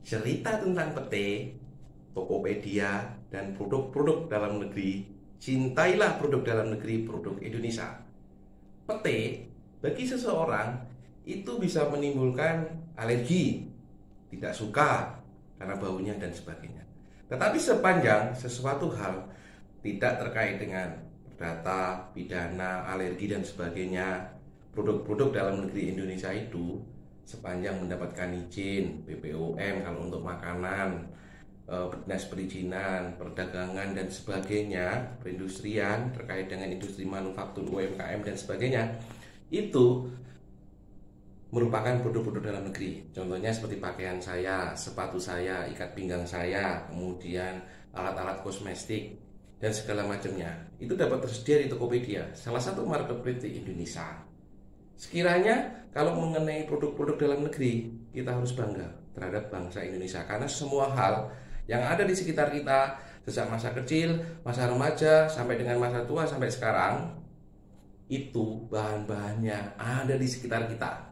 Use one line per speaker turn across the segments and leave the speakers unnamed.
cerita tentang pete, Tokopedia, dan produk-produk dalam negeri. Cintailah produk dalam negeri, produk Indonesia. Pete bagi seseorang itu bisa menimbulkan alergi, tidak suka karena baunya dan sebagainya. Tetapi sepanjang sesuatu hal tidak terkait dengan perdata, pidana, alergi dan sebagainya, produk-produk dalam negeri Indonesia itu sepanjang mendapatkan izin BPOM kalau untuk makanan, dinas perizinan, perdagangan dan sebagainya, perindustrian terkait dengan industri manufaktur, UMKM dan sebagainya, itu merupakan produk-produk dalam negeri. Contohnya seperti pakaian saya, sepatu saya, ikat pinggang saya, kemudian alat-alat kosmetik dan segala macamnya. Itu dapat tersedia di Tokopedia, salah satu marketplace di Indonesia. Sekiranya kalau mengenai produk-produk dalam negeri, kita harus bangga terhadap bangsa Indonesia karena semua hal yang ada di sekitar kita sejak masa kecil, masa remaja sampai dengan masa tua sampai sekarang, itu bahan-bahannya ada di sekitar kita.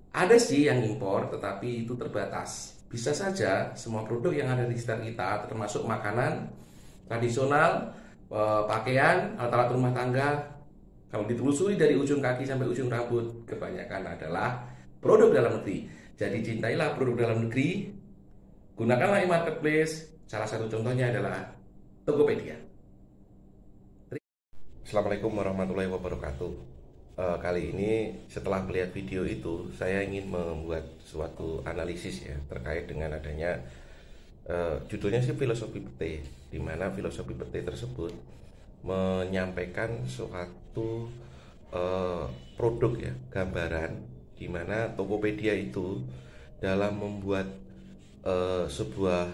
Ada sih yang impor, tetapi itu terbatas. Bisa saja semua produk yang ada di sekitar kita, termasuk makanan tradisional, pakaian, alat-alat rumah tangga, kalau ditelusuri dari ujung kaki sampai ujung rambut, kebanyakan adalah produk dalam negeri. Jadi cintailah produk dalam negeri, gunakanlah e-marketplace. Salah satu contohnya adalah Tokopedia. Assalamualaikum warahmatullahi wabarakatuh. Kali ini setelah melihat video itu, saya ingin membuat suatu analisis ya terkait dengan adanya judulnya sih filosofi pete, di mana filosofi pete tersebut menyampaikan suatu produk ya, gambaran di mana Tokopedia itu dalam membuat sebuah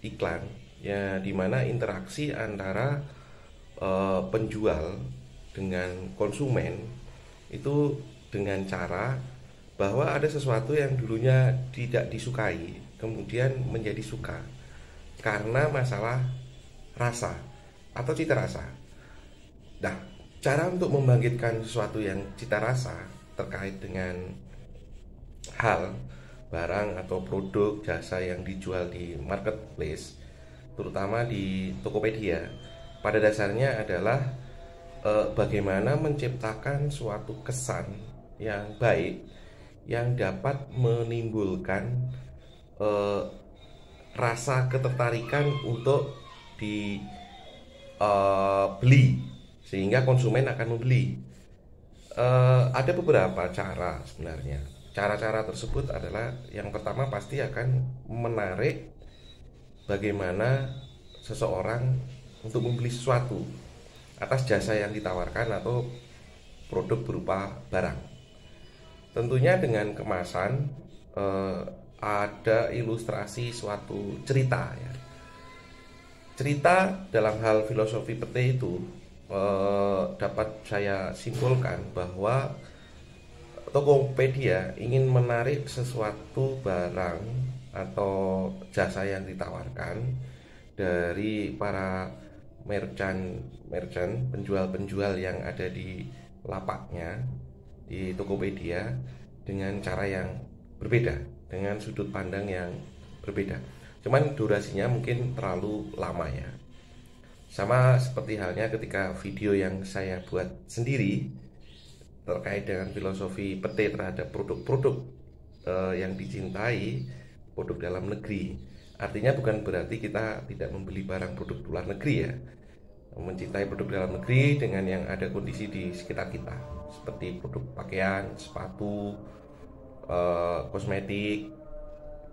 iklan ya, di mana interaksi antara penjual dengan konsumen itu dengan cara bahwa ada sesuatu yang dulunya tidak disukai kemudian menjadi suka karena masalah rasa atau cita rasa. Nah, cara untuk membangkitkan sesuatu yang cita rasa terkait dengan hal, barang atau produk jasa yang dijual di marketplace, terutama di Tokopedia, pada dasarnya adalah bagaimana menciptakan suatu kesan yang baik yang dapat menimbulkan rasa ketertarikan untuk dibeli sehingga konsumen akan membeli. Ada beberapa cara sebenarnya. Cara-cara tersebut adalah yang pertama pasti akan menarik bagaimana seseorang untuk membeli sesuatu atas jasa yang ditawarkan atau produk berupa barang. Tentunya dengan kemasan, ada ilustrasi suatu cerita ya. Cerita dalam hal filosofi pete itu dapat saya simpulkan bahwa Tokopedia ingin menarik sesuatu barang atau jasa yang ditawarkan dari para merchant, penjual-penjual yang ada di lapaknya di Tokopedia dengan cara yang berbeda, dengan sudut pandang yang berbeda. Cuman durasinya mungkin terlalu lama ya. Sama seperti halnya ketika video yang saya buat sendiri terkait dengan filosofi pete terhadap produk-produk yang dicintai, produk dalam negeri. Artinya bukan berarti kita tidak membeli barang produk luar negeri ya. Mencintai produk dalam negeri dengan yang ada kondisi di sekitar kita, seperti produk pakaian, sepatu, kosmetik,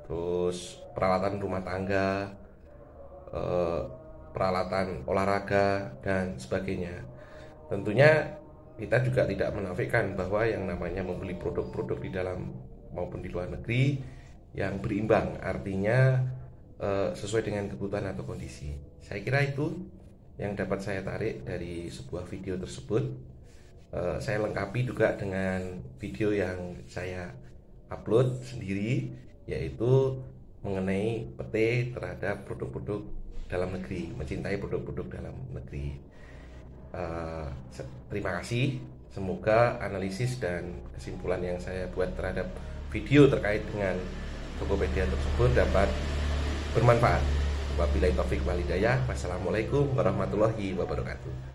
terus peralatan rumah tangga, peralatan olahraga dan sebagainya. Tentunya kita juga tidak menafikan bahwa yang namanya membeli produk-produk di dalam maupun di luar negeri yang berimbang, artinya sesuai dengan kebutuhan atau kondisi. Saya kira itu yang dapat saya tarik dari sebuah video tersebut. Saya lengkapi juga dengan video yang saya upload sendiri, yaitu mengenai pete terhadap produk-produk dalam negeri, mencintai produk-produk dalam negeri. Terima kasih. Semoga analisis dan kesimpulan yang saya buat terhadap video terkait dengan Tokopedia tersebut dapat bermanfaat. Wabillahi taufik wal hidayah. Wassalamualaikum warahmatullahi wabarakatuh.